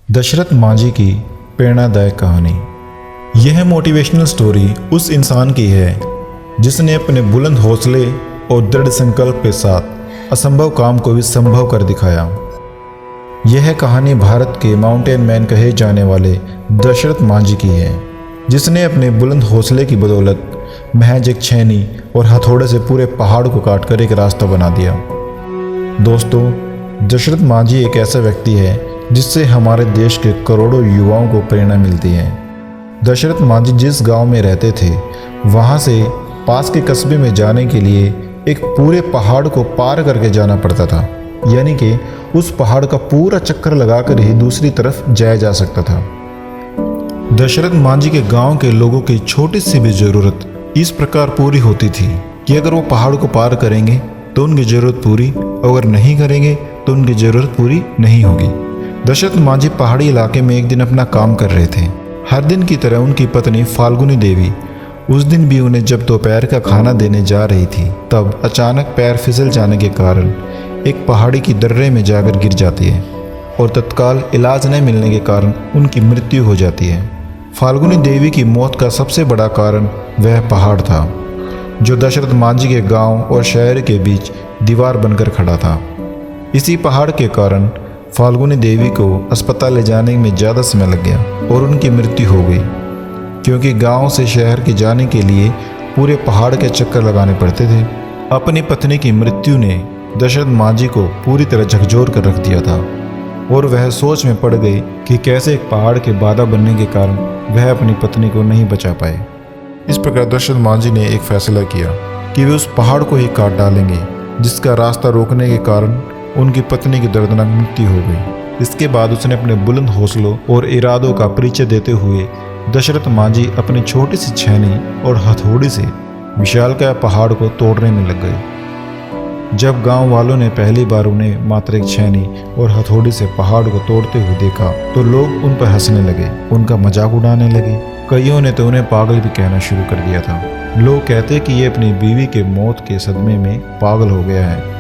दशरथ मांझी की प्रेरणादायक कहानी। यह मोटिवेशनल स्टोरी उस इंसान की है जिसने अपने बुलंद हौसले और दृढ़ संकल्प के साथ असंभव काम को भी संभव कर दिखाया। यह कहानी भारत के माउंटेन मैन कहे जाने वाले दशरथ मांझी की है, जिसने अपने बुलंद हौसले की बदौलत महज एक छेनी और हथौड़े से पूरे पहाड़ को काटकर एक रास्ता बना दिया। दोस्तों, दशरथ मांझी एक ऐसा व्यक्ति है जिससे हमारे देश के करोड़ों युवाओं को प्रेरणा मिलती है। दशरथ मांझी जिस गांव में रहते थे, वहां से पास के कस्बे में जाने के लिए एक पूरे पहाड़ को पार करके जाना पड़ता था, यानी कि उस पहाड़ का पूरा चक्कर लगाकर ही दूसरी तरफ जाया जा सकता था। दशरथ मांझी के गांव के लोगों की छोटी सी भी ज़रूरत इस प्रकार पूरी होती थी कि अगर वो पहाड़ को पार करेंगे तो उनकी ज़रूरत पूरी, अगर नहीं करेंगे तो उनकी ज़रूरत पूरी नहीं होगी। दशरथ मांझी पहाड़ी इलाके में एक दिन अपना काम कर रहे थे। हर दिन की तरह उनकी पत्नी फाल्गुनी देवी उस दिन भी उन्हें जब दोपहर का खाना देने जा रही थी, तब अचानक पैर फिसल जाने के कारण एक पहाड़ी की दर्रे में जाकर गिर जाती है और तत्काल इलाज न मिलने के कारण उनकी मृत्यु हो जाती है। फाल्गुनी देवी की मौत का सबसे बड़ा कारण वह पहाड़ था जो दशरथ मांझी के गांव और शहर के बीच दीवार बनकर खड़ा था। इसी पहाड़ के कारण फाल्गुनी देवी को अस्पताल ले जाने में ज़्यादा समय लग गया और उनकी मृत्यु हो गई, क्योंकि गांव से शहर के जाने के लिए पूरे पहाड़ के चक्कर लगाने पड़ते थे। अपनी पत्नी की मृत्यु ने दशरथ मांझी को पूरी तरह झकझोर कर रख दिया था और वह सोच में पड़ गई कि कैसे एक पहाड़ के बाधा बनने के कारण वह अपनी पत्नी को नहीं बचा पाए। इस प्रकार दशरथ मांझी ने एक फैसला किया कि वे उस पहाड़ को ही काट डालेंगे, जिसका रास्ता रोकने के कारण उनकी पत्नी की दर्दनाक मृत्यु हो गई। इसके बाद उसने अपने बुलंद हौसलों और इरादों का परिचय देते हुए दशरथ मांझी अपनी छोटी सी छेनी और हथौड़ी से विशालकाय पहाड़ को तोड़ने में लग गए। जब गांव वालों ने पहली बार उन्हें मात्र एक छेनी और हथौड़ी से पहाड़ को तोड़ते हुए देखा तो लोग उन पर हंसने लगे, उनका मजाक उड़ाने लगे। कईयों ने तो उन्हें पागल भी कहना शुरू कर दिया था। लोग कहते कि ये अपनी बीवी के मौत के सदमे में पागल हो गया है,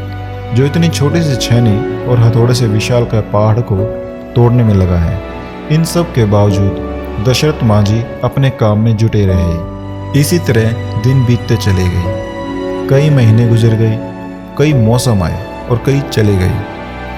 जो इतनी छोटी सी छेनी और हथौड़े से विशाल का पहाड़ को तोड़ने में लगा है। इन सब के बावजूद दशरथ मांझी अपने काम में जुटे रहे। इसी तरह दिन बीतते चले गए। कई महीने गुजर गए, कई मौसम आए और कई चले गए।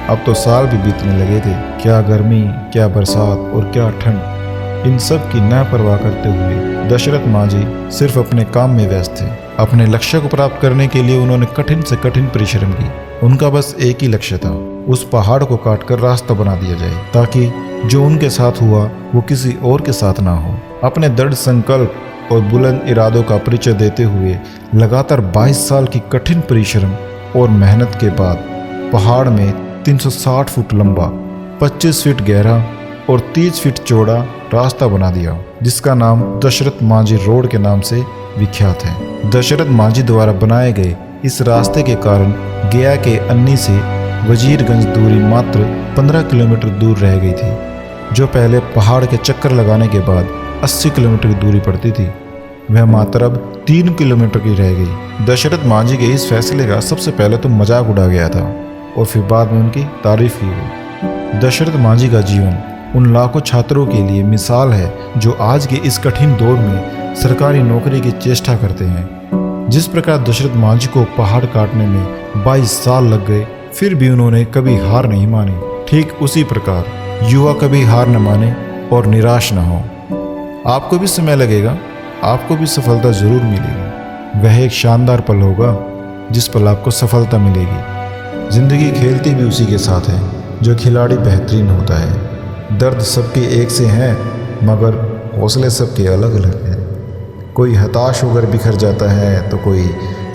अब तो साल भी बीतने लगे थे। क्या गर्मी, क्या बरसात और क्या ठंड, इन सब की ना परवाह करते हुए दशरथ मांझी सिर्फ अपने काम में व्यस्त थे। अपने लक्ष्य को प्राप्त करने के लिए उन्होंने कठिन से कठिन परिश्रम की। उनका बस एक ही लक्ष्य था, उस पहाड़ को काटकर रास्ता बना दिया जाए, ताकि जो उनके साथ हुआ वो किसी और के साथ ना हो। अपने दृढ़ संकल्प और बुलंद इरादों का परिचय देते हुए लगातार 22 साल की कठिन परिश्रम और मेहनत के बाद पहाड़ में 360 फुट लंबा, 25 फीट गहरा और 30 फीट चौड़ा रास्ता बना दिया, जिसका नाम दशरथ मांझी रोड के नाम से विख्यात है। दशरथ मांझी द्वारा बनाए गए इस रास्ते के कारण गया के अन्नी से वजीरगंज दूरी मात्र 15 किलोमीटर दूर रह गई थी, जो पहले पहाड़ के चक्कर लगाने के बाद 80 किलोमीटर की दूरी पड़ती थी। वह मात्र अब 3 किलोमीटर की रह गई। दशरथ मांझी के इस फैसले का सबसे पहले तो मजाक उड़ा गया था और फिर बाद में उनकी तारीफ की गई। दशरथ मांझी का जीवन उन लाखों छात्रों के लिए मिसाल है जो आज के इस कठिन दौर में सरकारी नौकरी की चेष्टा करते हैं। जिस प्रकार दशरथ मांझी को पहाड़ काटने में 22 साल लग गए, फिर भी उन्होंने कभी हार नहीं मानी। ठीक उसी प्रकार युवा कभी हार न माने और निराश न हो। आपको भी समय लगेगा, आपको भी सफलता जरूर मिलेगी। वह एक शानदार पल होगा जिस पल आपको सफलता मिलेगी। जिंदगी खेलती भी उसी के साथ है जो खिलाड़ी बेहतरीन होता है। दर्द सबके एक से हैं, मगर हौसले सबके अलग अलग हैं। कोई हताश होकर बिखर जाता है तो कोई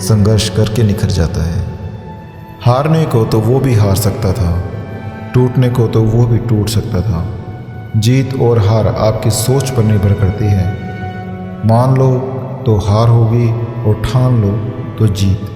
संघर्ष करके निखर जाता है। हारने को तो वो भी हार सकता था, टूटने को तो वो भी टूट सकता था। जीत और हार आपकी सोच पर निर्भर करती है। मान लो तो हार होगी और ठान लो तो जीत।